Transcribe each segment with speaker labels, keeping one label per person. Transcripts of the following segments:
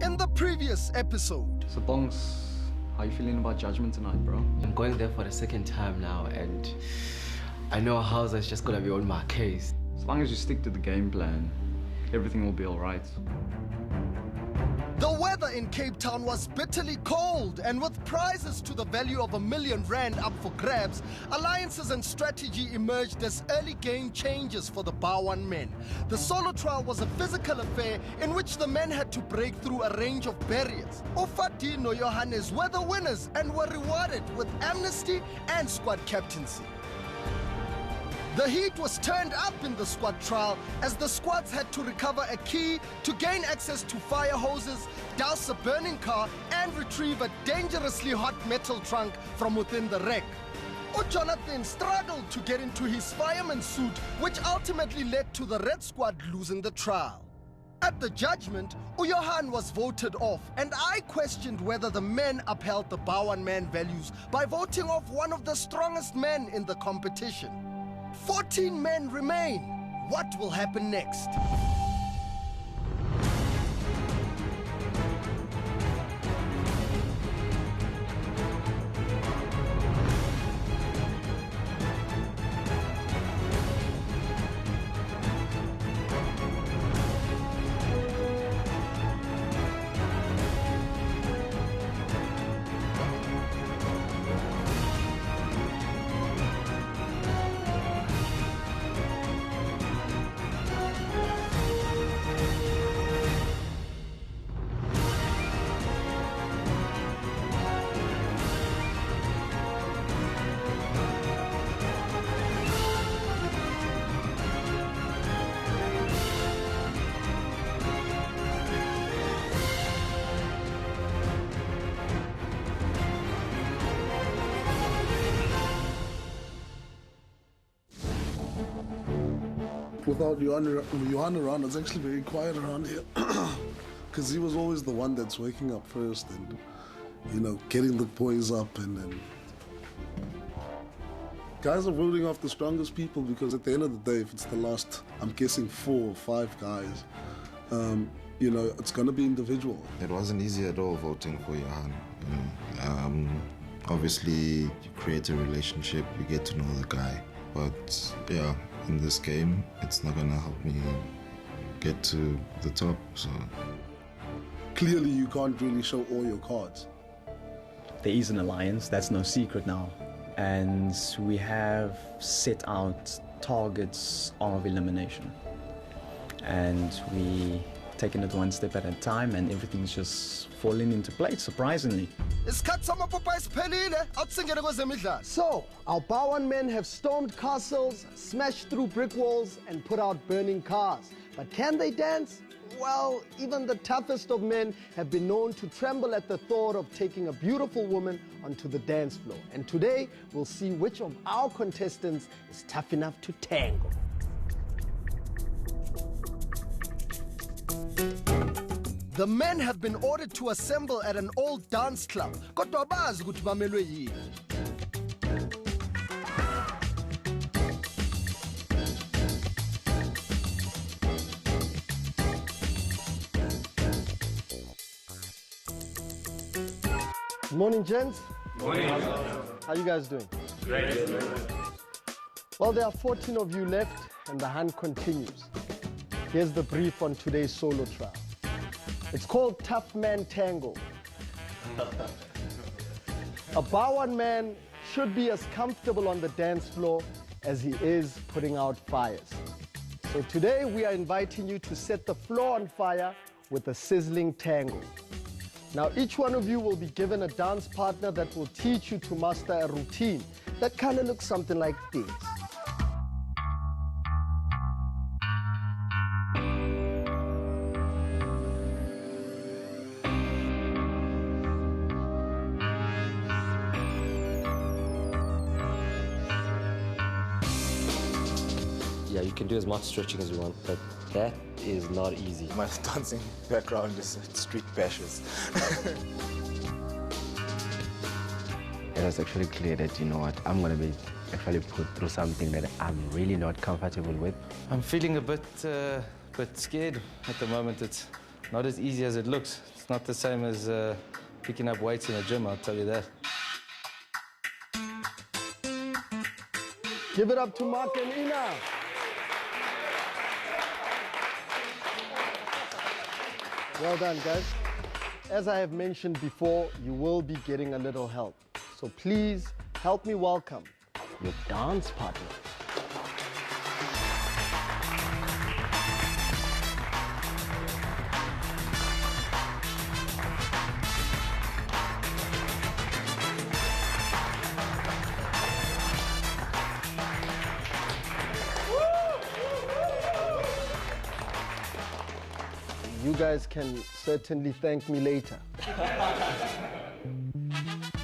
Speaker 1: in the previous episode.
Speaker 2: So Bongs, how you feeling about Judgment tonight, bro?
Speaker 3: I'm going there for the second time now, and I know Hauser's just gonna be on my case.
Speaker 2: As long as you stick to the game plan, everything will be all right.
Speaker 1: The weather in Cape Town was bitterly cold, and with prizes to the value of R1 million up for grabs, alliances and strategy emerged as early game changes for the Bar1 men. The solo trial was a physical affair in which the men had to break through a range of barriers. Ofati no Johannes were the winners and were rewarded with amnesty and squad captaincy. The heat was turned up in the squad trial as the squads had to recover a key to gain access to fire hoses, douse a burning car, and retrieve a dangerously hot metal trunk from within the wreck. Jonathan struggled to get into his fireman suit, which ultimately led to the red squad losing the trial. At the judgment, Johan was voted off, and I questioned whether the men upheld the Bar1 man values by voting off one of the strongest men in the competition. 14 men remain. What will happen next?
Speaker 4: Without Johan around, it's actually very quiet around here. Because he was always the one that's waking up first and, you know, getting the boys up and then... Guys are voting off the strongest people because at the end of the day, if it's the last, I'm guessing 4 or 5 guys, you know, it's going to be individual.
Speaker 5: It wasn't easy at all voting for Johan. Obviously, you create a relationship, you get to know the guy. But yeah, in this game, it's not gonna help me get to the top, so.
Speaker 4: Clearly, you can't really show all your cards.
Speaker 6: There is an alliance, that's no secret now. And we have set out targets of elimination. And we taking it one step at a time, and everything's just falling into place, surprisingly.
Speaker 1: So, our Bar1 men have stormed castles, smashed through brick walls, and put out burning cars. But can they dance? Well, even the toughest of men have been known to tremble at the thought of taking a beautiful woman onto the dance floor. And today, we'll see which of our contestants is tough enough to tango. The men have been ordered to assemble at an old dance club. Kodwa abazi ukuthi bamelwe yini. Morning, gents.
Speaker 7: Morning.
Speaker 1: How you guys doing?
Speaker 7: Great.
Speaker 1: Well, there are 14 of you left, and the hunt continues. Here's the brief on today's solo trial. It's called Tough Man Tango. A Bar1 man should be as comfortable on the dance floor as he is putting out fires. So today we are inviting you to set the floor on fire with a sizzling tango. Now each one of you will be given a dance partner that will teach you to master a routine that kind of looks something like this.
Speaker 3: Yeah, you can do as much stretching as you want, but that is not easy.
Speaker 8: My dancing background is street bashes.
Speaker 9: It was actually clear that, you know what, I'm going to be actually put through something that I'm really not comfortable with.
Speaker 3: I'm feeling a bit scared at the moment. It's
Speaker 7: not as easy as it looks. It's not the same as picking up weights in a gym, I'll tell you that.
Speaker 1: Give it up to Mark and Ina. Well done, guys. As I have mentioned before, you will be getting a little help. So please help me welcome your dance partner. You guys can certainly thank me later.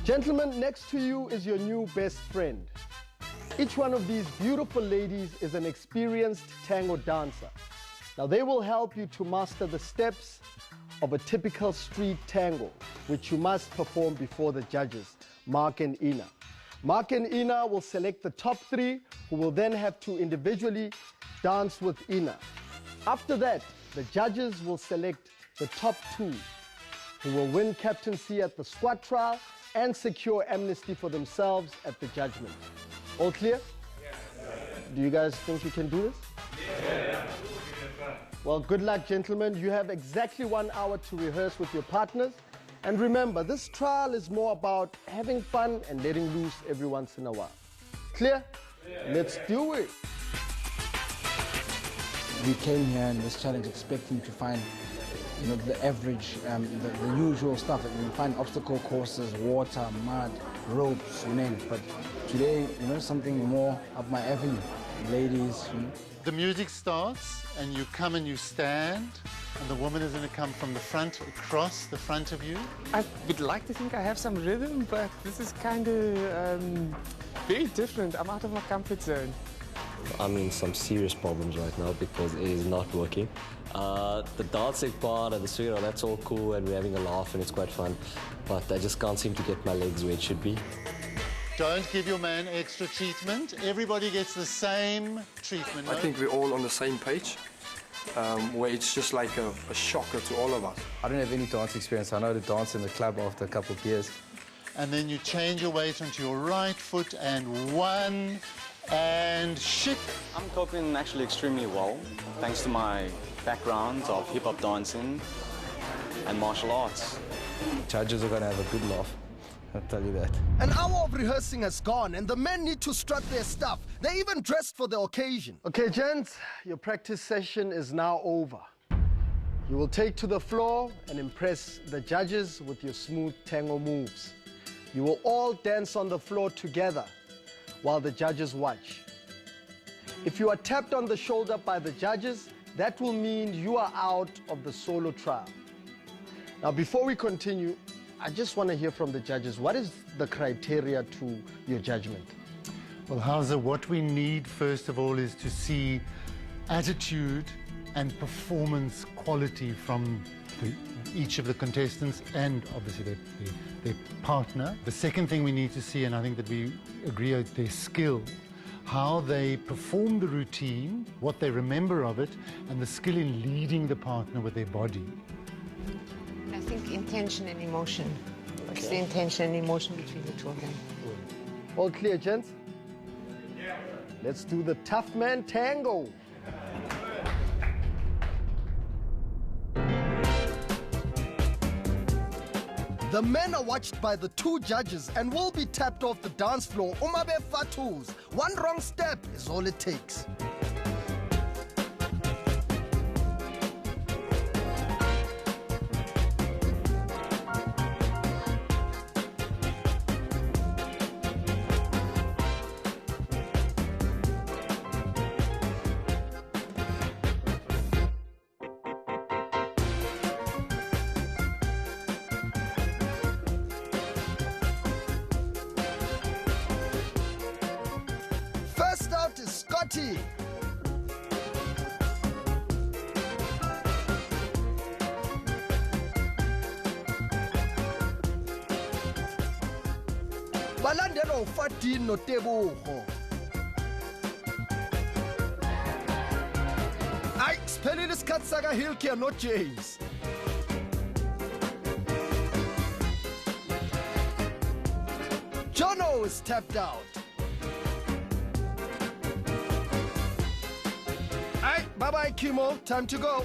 Speaker 1: Gentlemen, next to you is your new best friend. Each one of these beautiful ladies is an experienced tango dancer. Now they will help you to master the steps of a typical street tango, which you must perform before the judges, Mark and Ina. Mark and Ina will select the top 3, who will then have to individually dance with Ina. After that, the judges will select the top 2, who will win captaincy at the squad trial and secure amnesty for themselves at the judgment. All clear? Yes. Do you guys think you can do this? Yes. Well, good luck, gentlemen. You have exactly 1 hour to rehearse with your partners. And remember, this trial is more about having fun and letting loose every once in a while. Clear? Yes. Let's do it.
Speaker 10: We came here in this challenge expecting to find, you know, the average, the usual stuff. We find obstacle courses, water, mud, ropes, you name it. But today, you know, something more up my avenue. Ladies, you know.
Speaker 11: The music starts and you come and you stand, and the woman is going to come from the front, across the front of you.
Speaker 12: I would like to think I have some rhythm, but this is kind of very different. I'm out of my comfort zone.
Speaker 13: I'm in some serious problems right now because it is not working. The dancing part and the swing, that's all cool and we're having a laugh and it's quite fun, but I just can't seem to get my legs where it should be.
Speaker 11: Don't give your man extra treatment. Everybody gets the same treatment.
Speaker 14: I think we're all on the same page, where it's just like a shocker to all of us.
Speaker 7: I don't have any dance experience. I know to dance in the club after a couple of years.
Speaker 11: And then you change your weight onto your right foot and 1, and shit.
Speaker 15: I'm coping actually extremely well, thanks to my background of hip-hop dancing and martial arts.
Speaker 7: Judges are going to have a good laugh, I'll tell you that.
Speaker 1: An hour of rehearsing has gone and the men need to strut their stuff. They even dressed for the occasion. Okay, gents, your practice session is now over. You will take to the floor and impress the judges with your smooth tango moves. You will all dance on the floor together while the judges watch. If you are tapped on the shoulder by the judges, that will mean you are out of the solo trial. Now, before we continue, I just want to hear from the judges. What is the criteria to your judgment?
Speaker 11: Well, Hauser, what we need, first of all, is to see attitude and performance quality from each of the contestants and obviously their partner. The second thing we need to see, and I think that we agree, is their skill, how they perform the routine, what they remember of it, and the skill in leading the partner with their body.
Speaker 16: I think intention and emotion. It's the intention and emotion between the two of them.
Speaker 1: All clear, gents? Yeah. Let's do the tough man tango. The men are watched by the 2 judges and will be tapped off the dance floor. Umabe Fatus. 1 wrong step is all it takes. Scotty. Balandela uFadini noTebogo. Ay, spelling isikhathi saka Hilke no James. Tango is tapped out. Aye, bye-bye, Kimo. Time to go.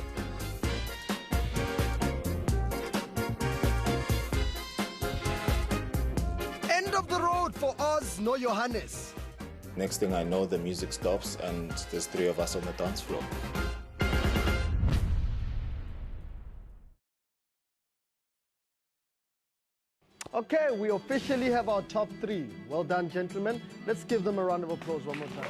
Speaker 1: End of the road for Oz, no Johannes.
Speaker 8: Next thing I know, the music stops and there's 3 of us on the dance floor.
Speaker 1: Okay, we officially have our top 3. Well done, gentlemen. Let's give them a round of applause one more time.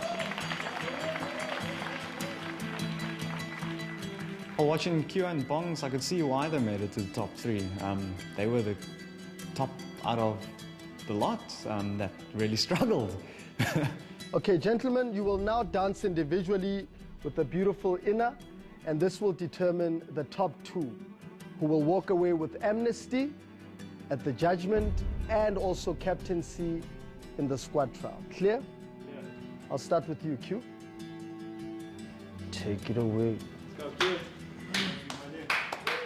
Speaker 2: Well, watching Q and Bongs, I could see why they made it to the top 3. They were the top out of the lot that really struggled.
Speaker 1: Okay, gentlemen, you will now dance individually with the beautiful Inna, and this will determine the top 2, who will walk away with amnesty at the judgment and also captaincy in the squad trial. Clear? Yeah. I'll start with you, Q.
Speaker 3: Take it away.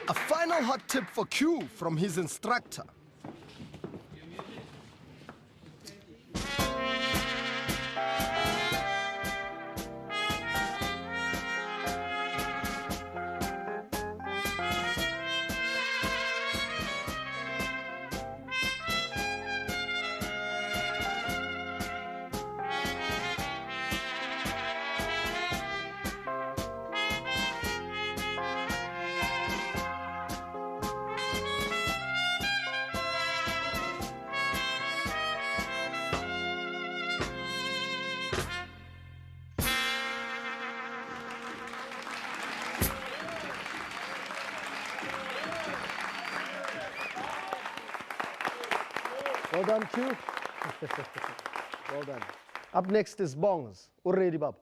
Speaker 1: A final hot tip for Q from his instructor. Well done, Q. Well done. Up next is Bongs. Already, Bab.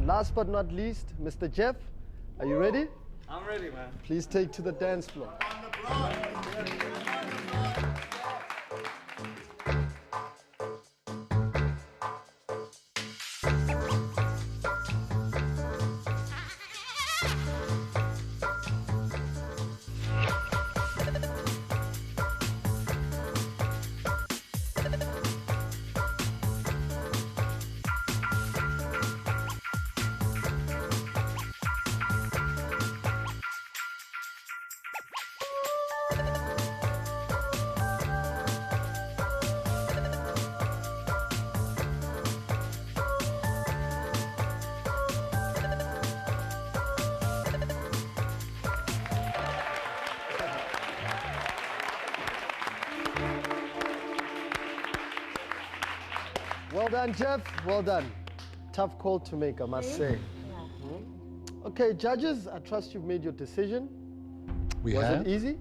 Speaker 1: Last but not least, Mr. Jeff, are you ready?
Speaker 2: I'm ready, man.
Speaker 1: Please take to the dance floor. Well done, Jeff. Well done. Tough call to make, I must say. Okay, judges, I trust you've made your decision. Was it easy?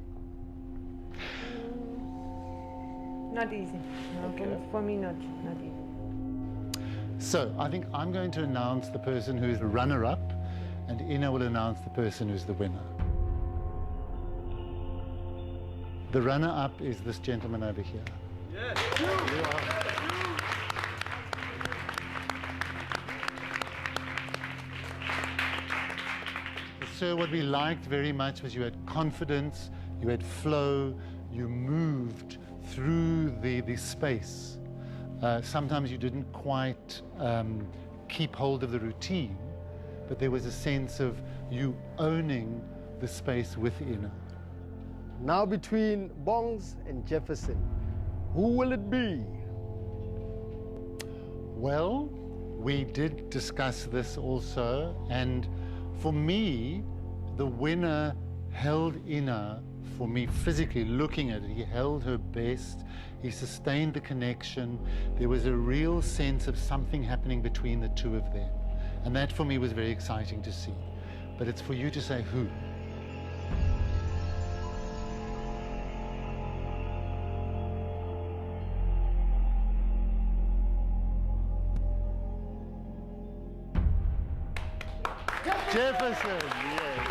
Speaker 16: Not easy. No, for me, not easy.
Speaker 11: So I think I'm going to announce the person who's the runner-up, and Ina will announce the person who's the winner. The runner-up is this gentleman over here.
Speaker 2: Yes.
Speaker 11: So what we liked very much was you had confidence, you had flow, you moved through the space. Sometimes you didn't quite keep hold of the routine, but there was a sense of you owning the space within.
Speaker 1: Now between Bongs and Jefferson, who will it be?
Speaker 11: Well, we did discuss this also, and for me, the winner held Ina, for me physically looking at it, he held her best, he sustained the connection, there was a real sense of something happening between the two of them. And that for me was very exciting to see. But it's for you to say who. Jefferson, yes.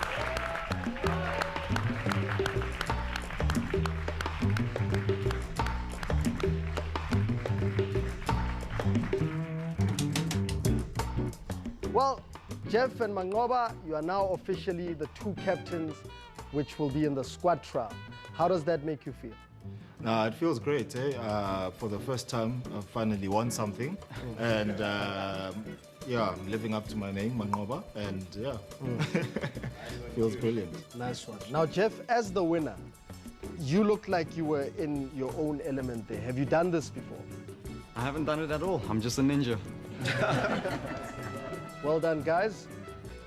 Speaker 1: Well, Jeff and Mangoba, you are now officially the two captains which will be in the squad trial. How does that make you feel?
Speaker 5: It feels great, eh? For the first time, I finally won something. And yeah, I'm living up to my name, Mangoba, and yeah, feels brilliant.
Speaker 1: Nice one. Now, Jeff, as the winner, you look like you were in your own element there. Have you done this before?
Speaker 2: I haven't done it at all. I'm just a ninja.
Speaker 1: Well done, guys.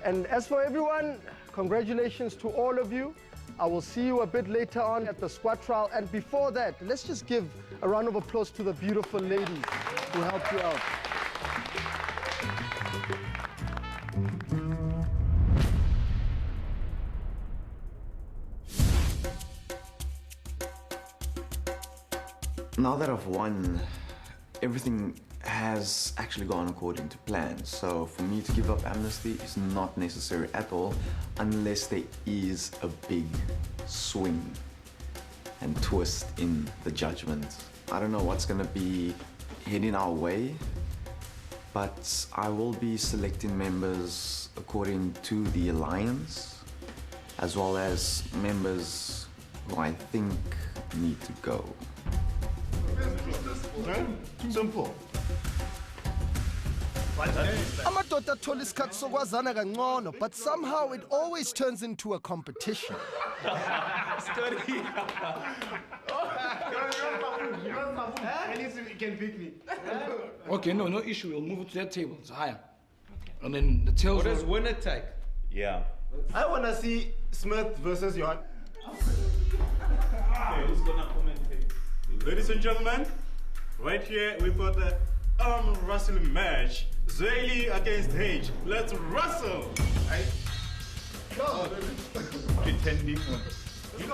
Speaker 1: And as for everyone, congratulations to all of you. I will see you a bit later on at the squad trial. And before that, let's just give a round of applause to the beautiful ladies who helped you out.
Speaker 17: Now that I've won, everything has actually gone according to plan. So for me to give up amnesty is not necessary at all unless there is a big swing and twist in the judgment. I don't know what's gonna be heading our way, but I will be selecting members according to the alliance, as well as members who I think need to go.
Speaker 5: Simple.
Speaker 1: Amadoda athola isikhathi sokwazana kangcono, but somehow it always turns into a competition.
Speaker 10: Okay, no issue. We'll move it to that table. It's higher. And then the tails.
Speaker 12: What does winner take?
Speaker 8: Yeah.
Speaker 18: I want to see Smith versus Johan.
Speaker 8: Okay, who's gonna commentate?
Speaker 18: Ladies and gentlemen, right here we've got the arm wrestling match. Zayli against H. Let's wrestle!
Speaker 8: Go! Pretending one. You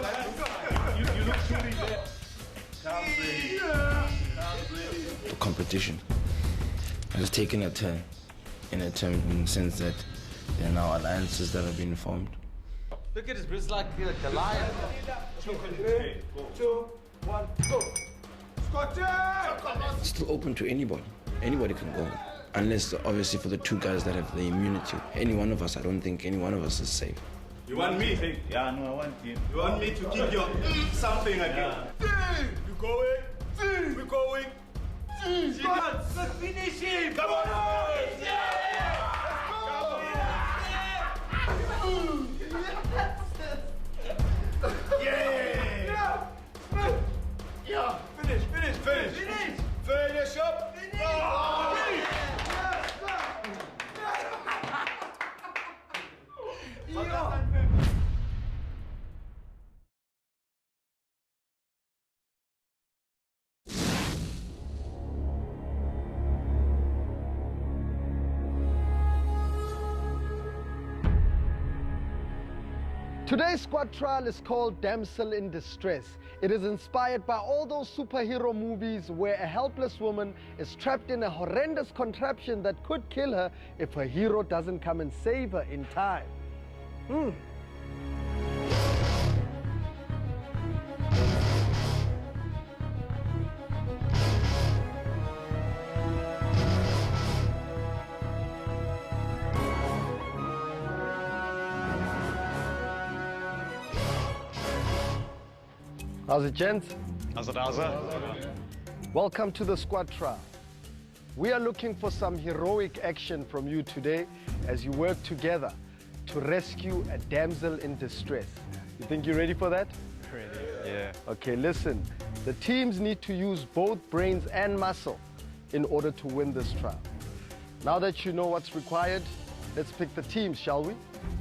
Speaker 8: look truly there.
Speaker 3: Competition has taken a turn in the sense that there are now alliances that have been formed.
Speaker 12: Look at his wrist like a lion.
Speaker 18: 3, 2, 1, go! Scotty!
Speaker 3: It's still open to anybody. Anybody can go. Unless, obviously, for the two guys that have the immunity. Any one of us, I don't think any one of us is safe.
Speaker 18: You want me?
Speaker 8: Yeah, no, I want you.
Speaker 18: You want me to kick your something again?
Speaker 8: Yeah.
Speaker 18: You going? We're going.
Speaker 8: Let's finish him!
Speaker 18: Come on!
Speaker 8: Yeah!
Speaker 18: Yeah! Finish! Finish up!
Speaker 1: Today's squad trial is called Damsel in Distress. It is inspired by all those superhero movies where a helpless woman is trapped in a horrendous contraption that could kill her if her hero doesn't come and save her in time. How's it, gents?
Speaker 2: How's it?
Speaker 1: Welcome to the squad trial. We are looking for some heroic action from you today as you work together to rescue a damsel in distress. You think you're ready for that?
Speaker 2: Ready, yeah.
Speaker 1: Okay, listen. The teams need to use both brains and muscle in order to win this trial. Now that you know what's required, let's pick the teams, shall we?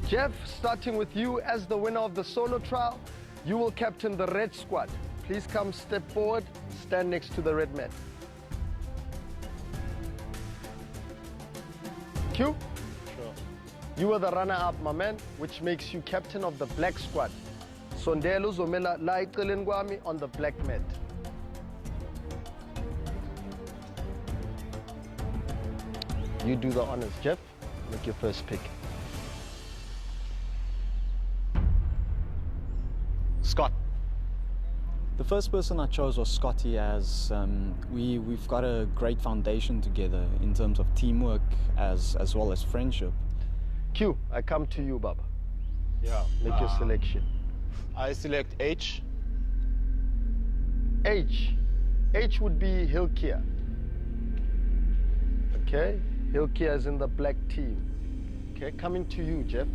Speaker 1: Jeff, starting with you as the winner of the solo trial, you will captain the red squad. Please come step forward, stand next to the red mat. Q?
Speaker 18: Sure.
Speaker 1: You were the runner-up, my man, which makes you captain of the black squad. Sondelo Zomela Laitelengwami on the black mat. You do the honors, Jeff. Make your first pick.
Speaker 2: Scott. The first person I chose was Scotty, as we've got a great foundation together in terms of teamwork as well as friendship.
Speaker 1: Q, I come to you, Baba.
Speaker 18: Yeah.
Speaker 1: Make your selection.
Speaker 18: I select H.
Speaker 1: H. H would be Hilkia. Okay, Hilkia is in the black team. Okay, coming to you, Jeff.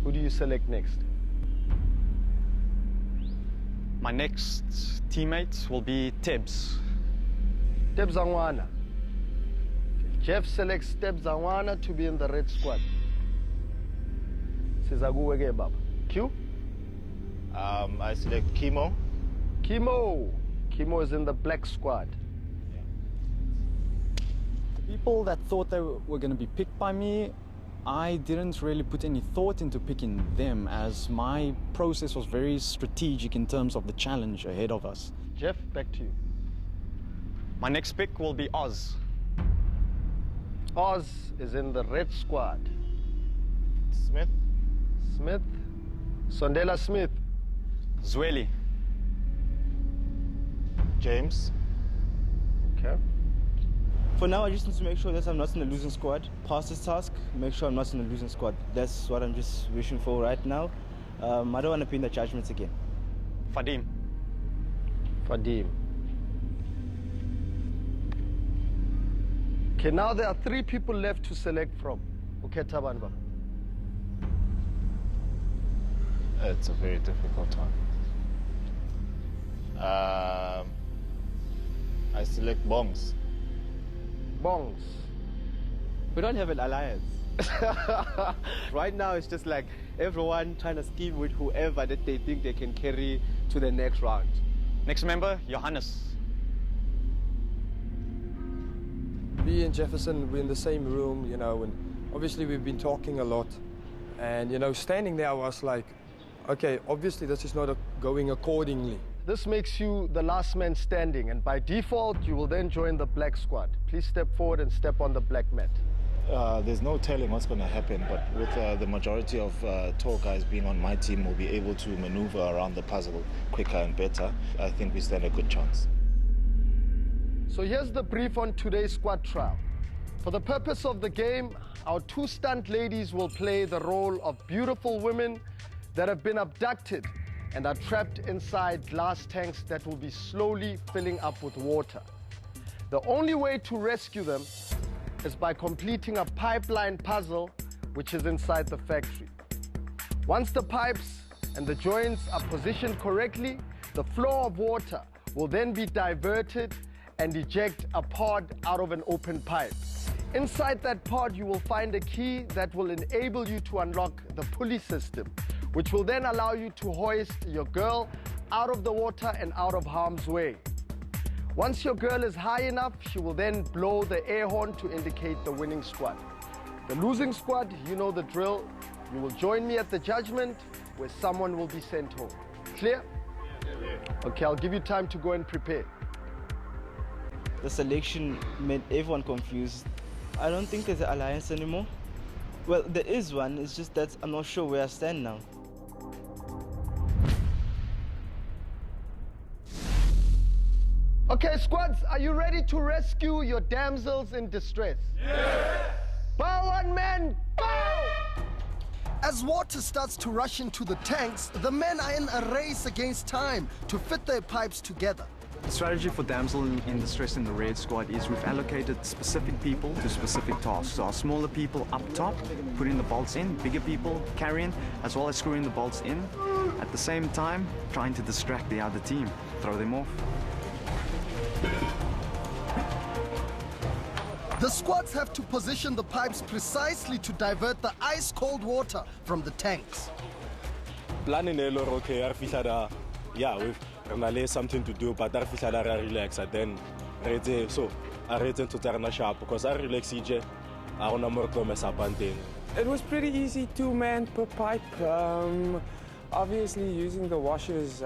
Speaker 1: Who do you select next?
Speaker 2: My next teammate will be Tibbs.
Speaker 1: Tibbs Angwana. Jeff selects Tibbs Angwana to be in the red squad. Sizaguwege Baba. Q?
Speaker 18: I select Chemo.
Speaker 1: Chemo. Chemo is in the black squad.
Speaker 2: The people that thought they were going to be picked by me, I didn't really put any thought into picking them, as my process was very strategic in terms of the challenge ahead of us.
Speaker 1: Jeff, back to you.
Speaker 2: My next pick will be Oz.
Speaker 1: Oz is in the red squad.
Speaker 18: Smith.
Speaker 1: Smith. Sondela Smith.
Speaker 2: Zweli.
Speaker 18: James.
Speaker 1: Okay.
Speaker 19: For now, I just need to make sure that I'm not in the losing squad. Pass this task, make sure I'm not in the losing squad. That's what I'm just wishing for right now. I don't want to be in the judgments again.
Speaker 2: Fadim.
Speaker 1: Fadim. Okay, now there are 3 people left to select from. Okay, Tabanba.
Speaker 18: It's a very difficult one. I select Bongs.
Speaker 1: Bongs.
Speaker 19: We don't have an alliance. Right now, it's just like everyone trying to scheme with whoever that they think they can carry to the next round.
Speaker 2: Next member, Johannes.
Speaker 14: Me and Jefferson, we're in the same room, you know, and obviously we've been talking a lot. And, you know, standing there, I was like, okay, obviously this is not going accordingly.
Speaker 1: This makes you the last man standing, and by default, you will then join the black squad. Please step forward and step on the black mat.
Speaker 8: There's no telling what's going to happen, but with the majority of tour guys being on my team, we'll be able to maneuver around the puzzle quicker and better. I think we stand a good chance.
Speaker 1: So here's the brief on today's squad trial. For the purpose of the game, our 2 stunt ladies will play the role of beautiful women that have been abducted and are trapped inside glass tanks that will be slowly filling up with water. The only way to rescue them is by completing a pipeline puzzle which is inside the factory. Once the pipes and the joints are positioned correctly, the flow of water will then be diverted and eject a pod out of an open pipe. Inside that pod, you will find a key that will enable you to unlock the pulley system, which will then allow you to hoist your girl out of the water and out of harm's way. Once your girl is high enough, she will then blow the air horn to indicate the winning squad. The losing squad, you know the drill. You will join me at the judgment where someone will be sent home. Clear? Okay, I'll give you time to go and prepare.
Speaker 19: The selection made everyone confused. I don't think there's an alliance anymore. Well, there is one, it's just that I'm not sure where I stand now.
Speaker 1: Okay, squads, are you ready to rescue your damsels in distress? Yes! Bar 1 men, go!
Speaker 20: As water starts to rush into the tanks, the men are in a race against time to fit their pipes together.
Speaker 6: The strategy for damsel in distress in the red squad is we've allocated specific people to specific tasks. So our smaller people up top, putting the bolts in, bigger people carrying, as well as screwing the bolts in. At the same time, trying to distract the other team, throw them off.
Speaker 1: The squads have to position the pipes precisely to divert the ice-cold water from the tanks.
Speaker 21: Planning okay, yeah, we've something to do, but I relax and then so I read to turn sharp because I relax EJ. I want to
Speaker 12: It was pretty easy, 2 men per pipe. Obviously using the washers,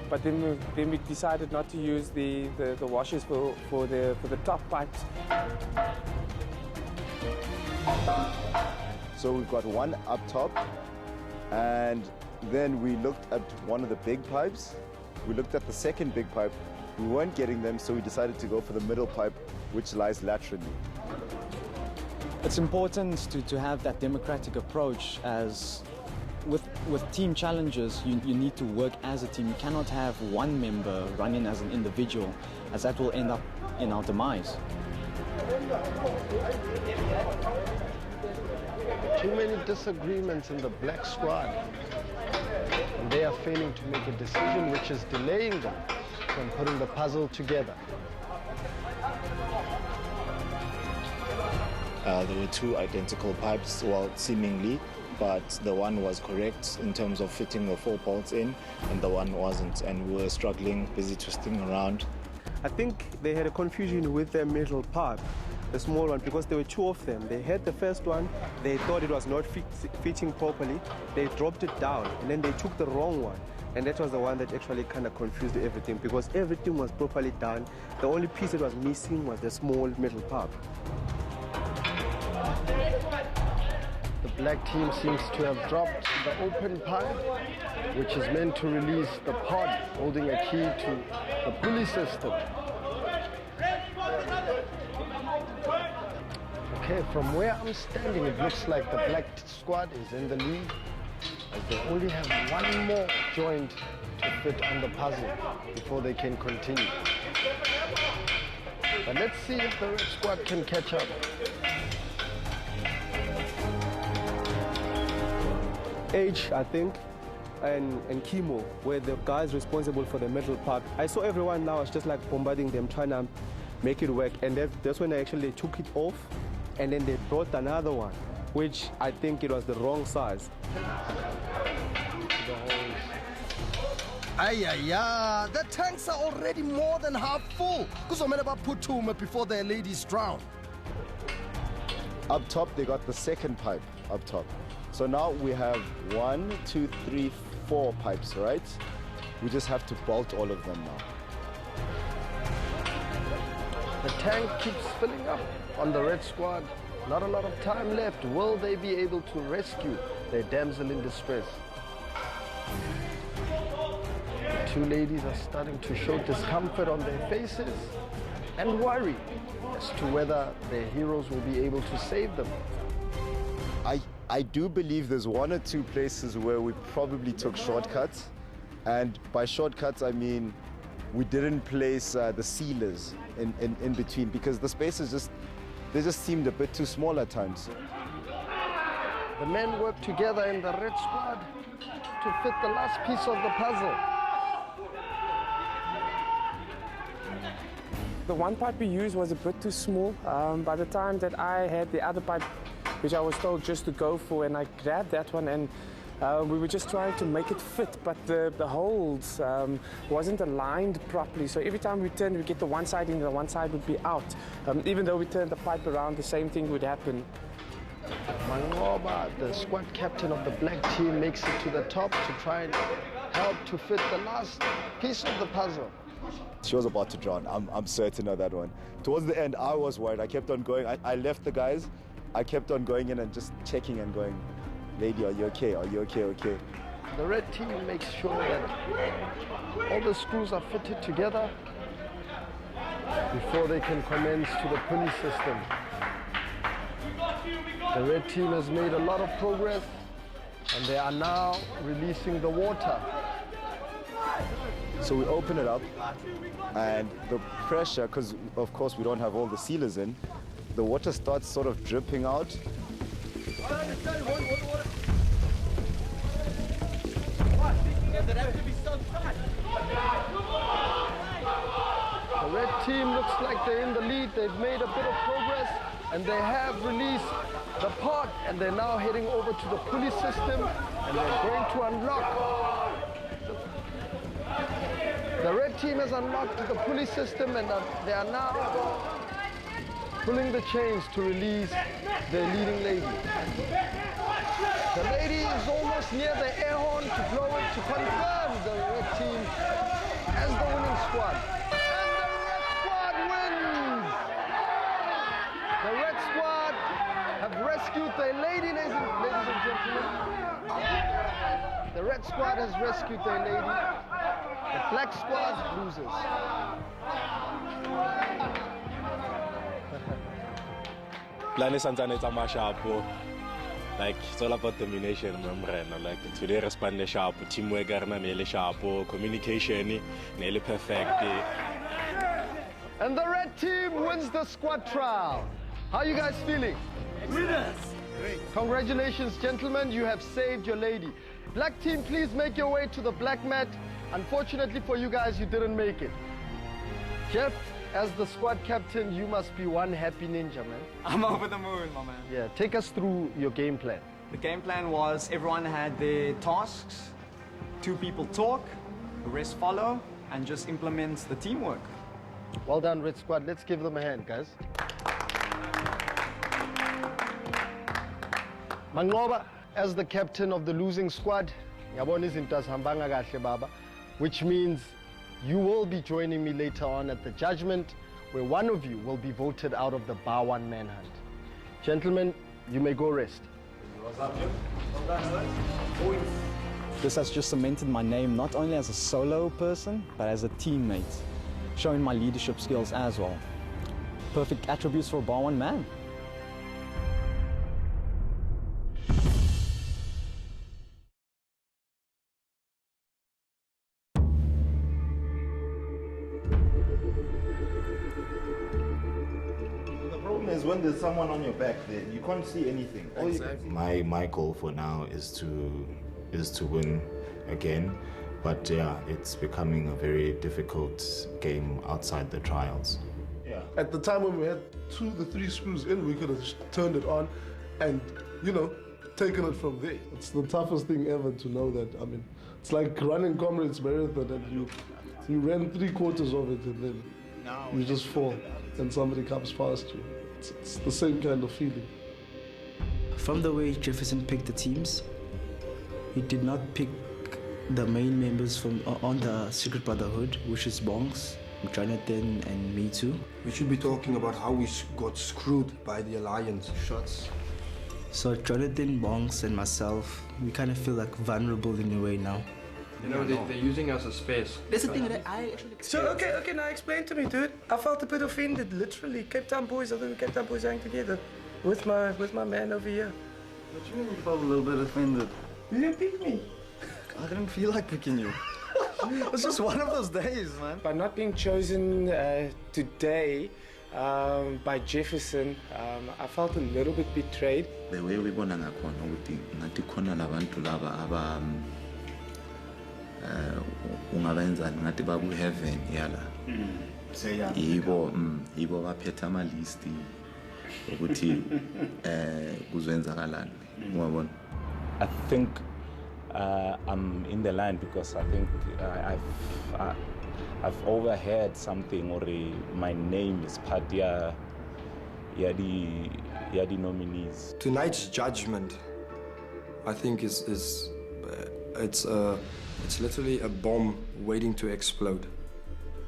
Speaker 12: but then we decided not to use the washers for the top pipes.
Speaker 22: So we've got one up top, and then we looked at one of the big pipes. We looked at the second big pipe. We weren't getting them, so we decided to go for the middle pipe, which lies laterally.
Speaker 2: It's important to have that democratic approach, as with team challenges, you need to work as a team. You cannot have one member running as an individual, as that will end up in our demise.
Speaker 23: Too many disagreements in the black squad, and they are failing to make a decision, which is delaying them from putting the puzzle together.
Speaker 8: There were 2 identical pipes, well, seemingly, but the one was correct in terms of fitting the 4 bolts in, and the one wasn't, and we were struggling, busy twisting around.
Speaker 24: I think they had a confusion with their middle pipe, the small one, because there were 2 of them. They had the first one, they thought it was not fitting properly, they dropped it down, and then they took the wrong one. And that was the one that actually kind of confused everything, because everything was properly done. The only piece that was missing was the small middle pipe.
Speaker 23: The black team seems to have dropped the open pipe, which is meant to release the pod holding a key to the pulley system. Okay, from where I'm standing, it looks like the black squad is in the lead, as they only have 1 more joint to fit on the puzzle before they can continue. But let's see if the red squad can catch up.
Speaker 24: H, I think, and Chemo were the guys responsible for the middle pipe. I saw everyone now was just like bombarding them, trying to make it work, and that's when they actually took it off, and then they brought another one, which I think it was the wrong size.
Speaker 1: The tanks are already more than half full. Kuzomela baphuthuma before their ladies drown.
Speaker 22: Up top, they got the second pipe up top. So now we have 1, 2, 3, 4 pipes, right? We just have to bolt all of them now.
Speaker 23: The tank keeps filling up on the red squad. Not a lot of time left. Will they be able to rescue their damsel in distress? The 2 ladies are starting to show discomfort on their faces and worry as to whether their heroes will be able to save them.
Speaker 22: I do believe there's 1 or 2 places where we probably took shortcuts. And by shortcuts, I mean we didn't place the sealers in between, because the spaces they just seemed a bit too small at times.
Speaker 23: The men work together in the red squad to fit the last piece of the puzzle.
Speaker 12: The one pipe we used was a bit too small. By the time that I had the other pipe, which I was told just to go for, and I grabbed that one, and we were just trying to make it fit, but the holes wasn't aligned properly. So every time we turned, we get the one side in, the one side would be out. Even though we turned the pipe around, the same thing would happen.
Speaker 23: Mangoba, the squad captain of the black team, makes it to the top to try and help to fit the last piece of the puzzle.
Speaker 22: She was about to drown, I'm certain of that one. Towards the end, I was worried. I kept on going. I left the guys. I kept on going in and just checking and going, lady, are you okay? Are you okay? Okay.
Speaker 23: The red team makes sure that all the screws are fitted together before they can commence to the pulley system. The red team has made a lot of progress, and they are now releasing the water.
Speaker 22: So we open it up, and the pressure, because of course we don't have all the sealers in, the water starts sort of dripping out.
Speaker 23: The red team looks like they're in the lead. They've made a bit of progress, and they have released the pod, and they're now heading over to the pulley system, and they're going to unlock. The red team has unlocked the pulley system, and they are now pulling the chains to release their leading lady. The lady is almost near the air horn to blow it to confirm the red team as the winning squad. And the red squad wins! The red squad have rescued their lady, ladies and gentlemen. The red squad has rescued their lady. The black squad loses.
Speaker 21: Plan is santsane tsamaya sharpo. Like it's all about domination, remember? Like today respond sharp, teamwork nearly sharp, communication nearly perfect.
Speaker 23: And the red team wins the squad trial. How are you guys feeling? Winners! Congratulations, gentlemen, you have saved your lady. Black team, please make your way to the black mat. Unfortunately for you guys, you didn't make it. Jeff, as the squad captain, you must be one happy ninja, man.
Speaker 4: I'm over the moon, my man.
Speaker 23: Yeah, take us through your game plan.
Speaker 4: The game plan was everyone had their tasks, 2 people talk, the rest follow, and just implement the teamwork.
Speaker 23: Well done, Red Squad. Let's give them a hand, guys. Mangoba, as the captain of the losing squad, which means you will be joining me later on at the judgment, where one of you will be voted out of the Bar 1 Manhunt. Gentlemen, you may go rest.
Speaker 2: This has just cemented my name not only as a solo person, but as a teammate, showing my leadership skills as well. Perfect attributes for a Bar 1 man.
Speaker 8: Is when there's someone on your back there, you can't see anything.
Speaker 5: Exactly. My goal for now is to win again, but yeah, it's becoming a very difficult game outside the trials.
Speaker 9: Yeah. At the time when we had 2 to 3 screws in, we could have turned it on, and taken it from there. It's the toughest thing ever to know that. I mean, it's like running Comrades Marathon, and you ran 3/4 of it, and then you just fall, and somebody comes past you. It's the same kind of feeling.
Speaker 19: From the way Jefferson picked the teams, he did not pick the main members from on the Secret Brotherhood, which is Bongs, Jonathan, and me too.
Speaker 14: We should be talking about how we got screwed by the Alliance shots.
Speaker 19: So Jonathan, Bongs, and myself, we kind of feel like vulnerable in a way now.
Speaker 14: They're using us as space.
Speaker 19: That's the thing that I actually experienced.
Speaker 12: So, okay, now explain to me, dude. I felt a bit offended, literally. Cape Town boys, I think we Cape Town boys hang together with my man over here.
Speaker 19: What do you mean you felt a little bit offended?
Speaker 12: You didn't pick me.
Speaker 19: I didn't feel like picking you. It's just one of those days, man.
Speaker 12: By not being chosen today by Jefferson, I felt a little bit betrayed.
Speaker 5: The way we bona ngakhona ukuthi ngathi khona labantu laba aba ungabenza ngathi baku heaven yala. Yibo baphethe ama list ukuthi kuzoyenzakalani. Uyabona?
Speaker 3: I think I'm in the line because I think I've overheard something, or my name is part ya the nominees.
Speaker 14: Tonight's judgment, I think, is it's literally a bomb waiting to explode.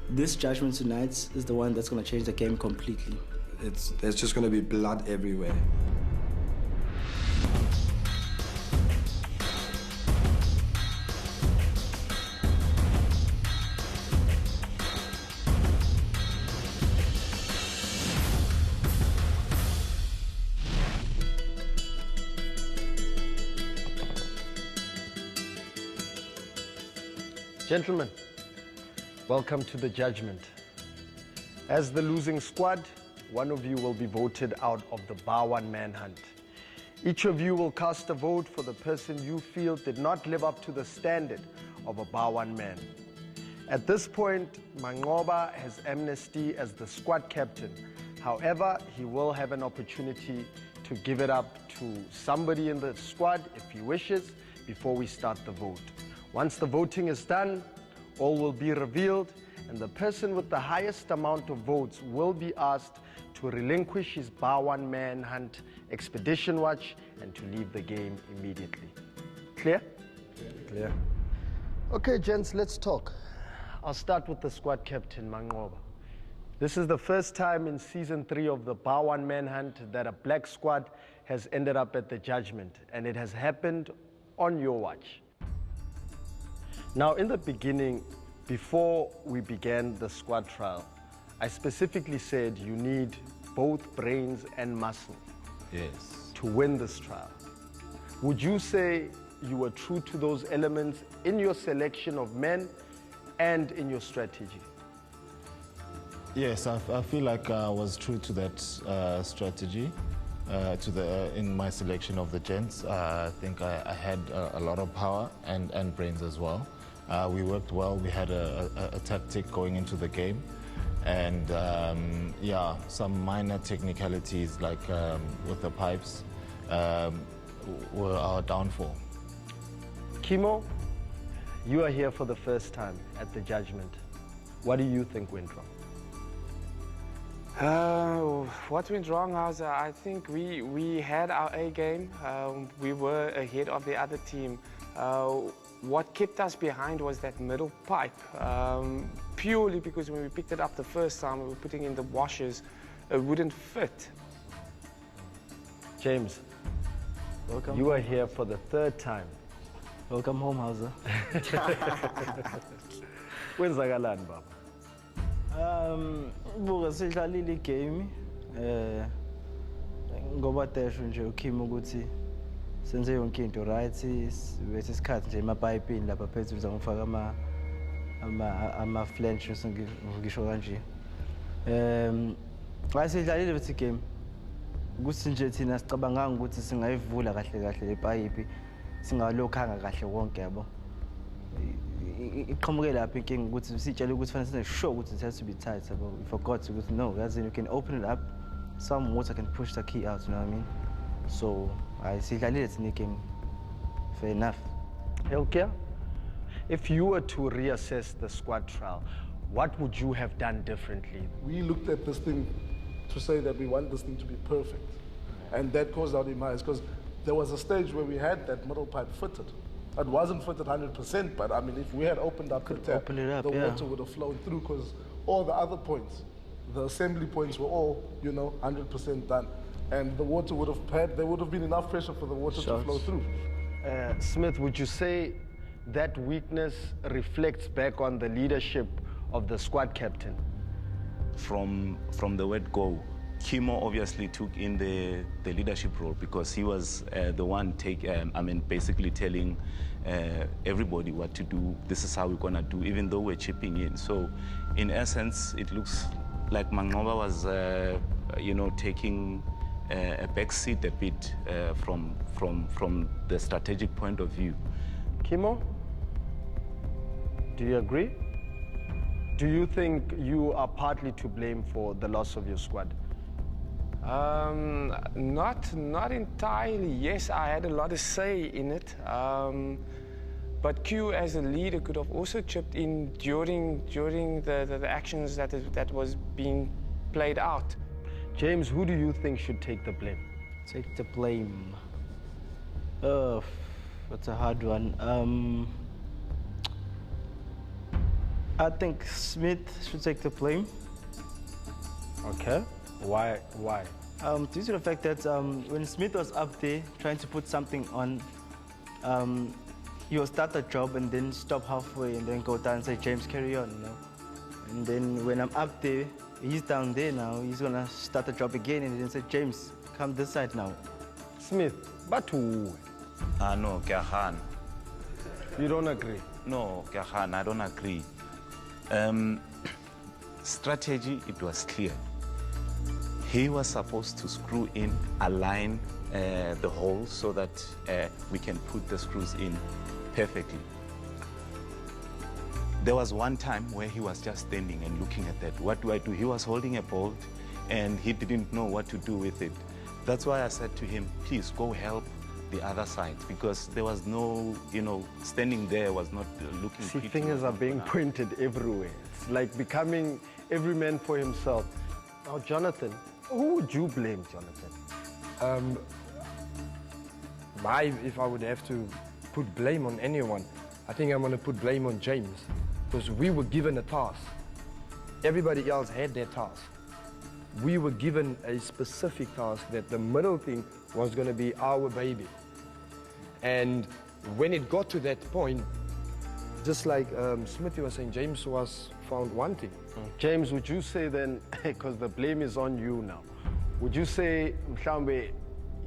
Speaker 19: This judgment tonight is the one that's going to change the game completely.
Speaker 14: There's just going to be blood everywhere.
Speaker 23: Gentlemen, welcome to the judgment. As the losing squad, one of you will be voted out of the Bar 1 Manhunt. Each of you will cast a vote for the person you feel did not live up to the standard of a Bar 1 man. At this point, Mangoba has amnesty as the squad captain. However, he will have an opportunity to give it up to somebody in the squad if he wishes before we start the vote. Once the voting is done, all will be revealed, and the person with the highest amount of votes will be asked to relinquish his Bar 1 Manhunt expedition watch and to leave the game immediately. Clear?
Speaker 14: Clear.
Speaker 23: Okay, gents, let's talk. I'll start with the squad captain, Mangoba. This is the first time in season 3 of the Bar 1 Manhunt that a black squad has ended up at the judgment, and it has happened on your watch. Now, in the beginning, before we began the squad trial, I specifically said you need both brains and muscle to win this trial. Would you say you were true to those elements in your selection of men and in your strategy?
Speaker 8: Yes, I feel like I was true to that strategy. In my selection of the gents, I think I had a lot of power and brains as well. We worked well. We had a tactic going into the game, and yeah, some minor technicalities like with the pipes were our downfall.
Speaker 23: Kimo, you are here for the first time at the judgment. What do you think went wrong?
Speaker 12: What went wrong, Hauser? I think we had our A game. We were ahead of the other team. What kept us behind was that middle pipe. Purely because when we picked it up the first time, we were putting in the washers, it wouldn't fit.
Speaker 23: James,
Speaker 10: welcome.
Speaker 23: You are here for the third time.
Speaker 10: Welcome home, Hauser.
Speaker 23: Kwenzakalani baba?
Speaker 10: Buka sidlalile igame ngoba desho nje uKim ukuthi senze yonke into right, bese isikhathi nje emapayipini lapha phezulu zangifaka ama flanges ngisho kanje. Asidlalile bethi game ukuthi nje thina sicabanganga ukuthi singayivula kahle kahle lepayipi singalokhanga kahle wonke yabo. Iqhamuke lapha inkinga ukuthi sitshela ukuthi fanele senze sure ukuthi it has to be tight, yabo. We forgot ukuthi no, as in you can open it up, some water can push the key out, you know what I mean? So I sidlalile thina game. Fair enough.
Speaker 23: Helkia, if you were to reassess the squad trial, what would you have done differently?
Speaker 9: We looked at this thing to say that we want this thing to be perfect. And that caused our demise, because there was a stage where we had that middle pipe fitted. It wasn't fitted 100%, but I mean, if we had opened up the tap, the water would have flowed through, because all the other points, the assembly points were all, 100% done. And the water would have there would have been enough pressure for the water to flow through.
Speaker 23: Smith, would you say that weakness reflects back on the leadership of the squad captain?
Speaker 7: From the word go, Kimo obviously took in the leadership role because he was the one basically telling everybody what to do. This is how we're gonna do, even though we're chipping in. So, in essence, it looks like Mangoba was, taking a back seat a bit from the strategic point of view.
Speaker 23: Kimo, do you agree? Do you think you are partly to blame for the loss of your squad?
Speaker 12: Not entirely. Yes, I had a lot of say in it. But Q, as a leader, could have also chipped in during the actions that was being played out.
Speaker 23: James, who do you think should take the blame?
Speaker 10: Take the blame. That's a hard one. I think Smith should take the blame.
Speaker 23: Okay. Why?
Speaker 10: Due to the fact that when Smith was up there trying to put something on, he will start the job and then stop halfway and then go down and say, James, carry on, And then when I'm up there, he's down there now, he's gonna start the job again and then say, James, come this side now.
Speaker 23: Smith, but who?
Speaker 7: No, Gahan.
Speaker 23: You don't agree?
Speaker 7: No, Gahan, I don't agree. Strategy, it was clear. He was supposed to screw in, align the holes so that we can put the screws in perfectly. There was one time where he was just standing and looking at that. What do I do? He was holding a bolt and he didn't know what to do with it. That's why I said to him, please go help the other side, because there was no, standing there was not looking.
Speaker 23: See, fingers are being pointed everywhere. It's like becoming every man for himself. Now, Jonathan, who would you blame, Jonathan?
Speaker 14: If I would have to put blame on anyone, I think I'm going to put blame on James, because we were given a task. Everybody else had their task. We were given a specific task that the middle thing was going to be our baby. And when it got to that point, just like Smithy was saying, James was found wanting.
Speaker 23: James, would you say then, because the blame is on you now, would you say, Mhlambe,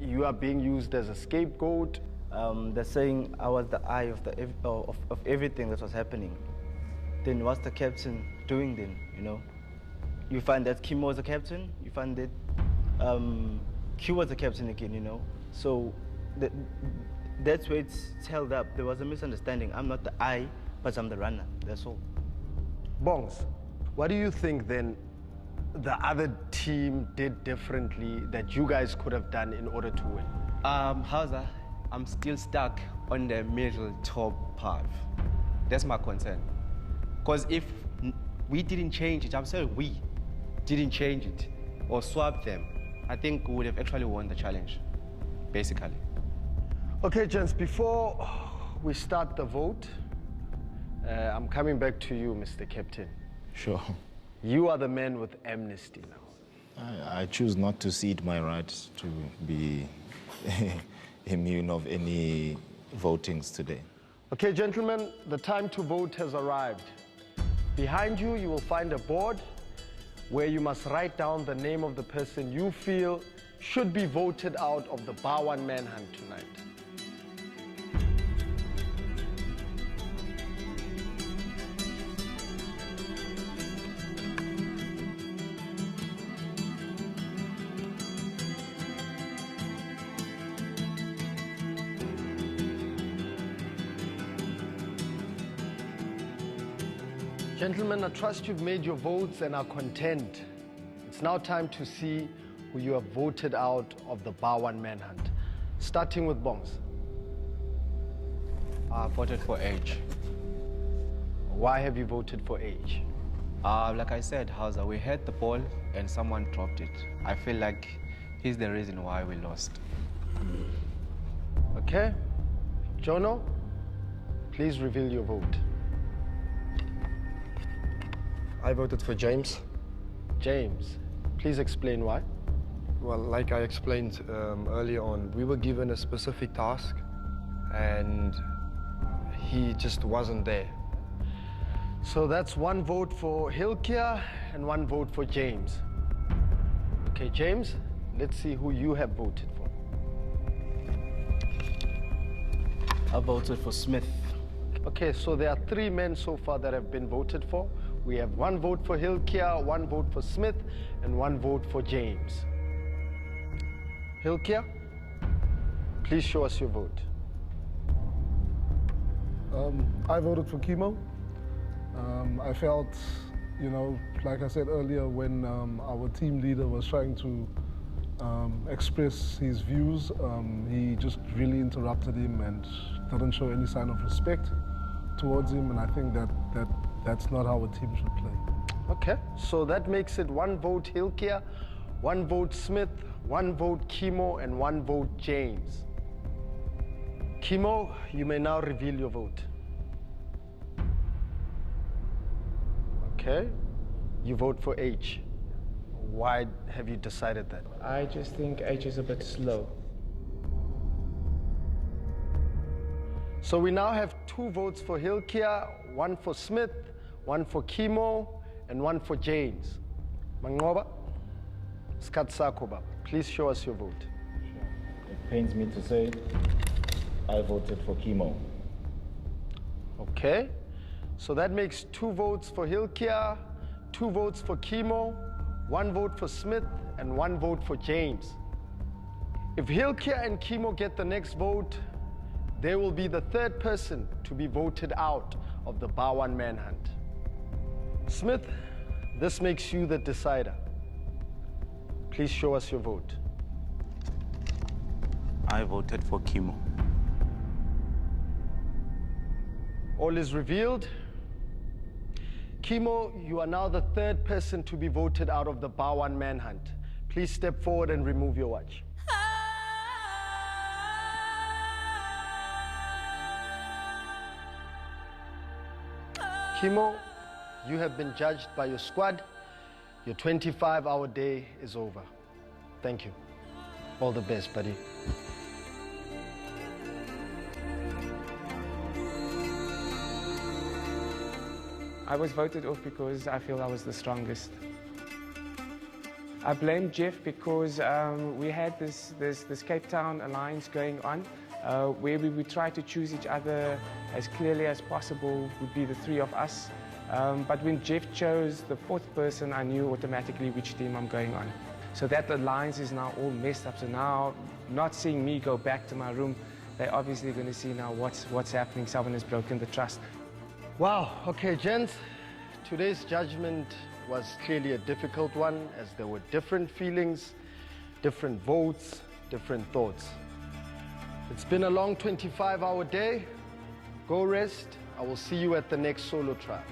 Speaker 23: you are being used as a scapegoat?
Speaker 19: They're saying I was the eye of everything that was happening. Then what's the captain doing then, You find that Kimo was the captain, you find that Q was the captain again, So that's where it's held up. There was a misunderstanding. I'm not the eye, but I'm the runner, that's all.
Speaker 23: Bongs, what do you think then the other team did differently that you guys could have done in order to win?
Speaker 11: Hausa, I'm still stuck on the middle top path. That's my concern. Because if we didn't change it, I'm saying we didn't change it or swap them, I think we would have actually won the challenge, basically.
Speaker 23: Okay, gents, before we start the vote, I'm coming back to you, Mr. Captain.
Speaker 8: Sure.
Speaker 23: You are the man with amnesty now.
Speaker 8: I choose not to cede my rights to be immune of any votings today.
Speaker 23: Okay, gentlemen, the time to vote has arrived. Behind you, you will find a board where you must write down the name of the person you feel should be voted out of the Bar 1 Manhunt tonight. Gentlemen, I trust you've made your votes and are content. It's now time to see who you have voted out of the Bar 1 Manhunt. Starting with Bongs.
Speaker 11: I voted for H.
Speaker 23: Why have you voted for H?
Speaker 11: Like I said, Hausa, we had the ball and someone dropped it. I feel like he's the reason why we lost.
Speaker 23: Okay. Jono, please reveal your vote.
Speaker 14: I voted for James.
Speaker 23: James, please explain why.
Speaker 14: Well, like I explained earlier on, we were given a specific task and he just wasn't there.
Speaker 23: So that's one vote for Hilkia and one vote for James. Okay, James, let's see who you have voted for.
Speaker 2: I voted for Smith.
Speaker 23: Okay, so there are 3 men so far that have been voted for. We have 1 vote for Hilkia, 1 vote for Smith, and 1 vote for James. Hilkia, please show us your vote.
Speaker 9: I voted for Kimo. I felt, like I said earlier, when our team leader was trying to express his views, he just really interrupted him and didn't show any sign of respect towards him, and I think that's not how a team should play.
Speaker 23: Okay, so that makes it 1 vote Hilkia, 1 vote Smith, 1 vote Kimo, and 1 vote James. Kimo, you may now reveal your vote. Okay, you vote for H. Why have you decided that?
Speaker 12: I just think H is a bit slow.
Speaker 23: So we now have 2 votes for Hilkia, 1 for Smith, 1 for Kimo, and 1 for James. Mangoba, Skatsakoba, please show us your vote.
Speaker 22: It pains me to say I voted for Kimo.
Speaker 23: Okay, so that makes 2 votes for Hilkia, 2 votes for Kimo, 1 vote for Smith, and 1 vote for James. If Hilkia and Kimo get the next vote, they will be the 3rd person to be voted out of the Bar1 Manhunt. Smith, this makes you the decider. Please show us your vote.
Speaker 7: I voted for Kimo.
Speaker 23: All is revealed. Kimo, you are now the third person to be voted out of the Bar1 Manhunt. Please step forward and remove your watch. Kimo, you have been judged by your squad. Your 25-hour day is over. Thank you. All the best, buddy.
Speaker 12: I was voted off because I feel I was the strongest. I blame Jeff because we had this Cape Town alliance going on where we would try to choose each other as clearly as possible, would be the three of us. But when Jeff chose the fourth person, I knew automatically which team I'm going on. So that alliance is now all messed up. So now, not seeing me go back to my room, they're obviously going to see now what's happening. Someone has broken the trust.
Speaker 23: Wow, okay, gents, today's judgment was clearly a difficult one as there were different feelings, different votes, different thoughts. It's been a long 25-hour day. Go rest. I will see you at the next solo trial.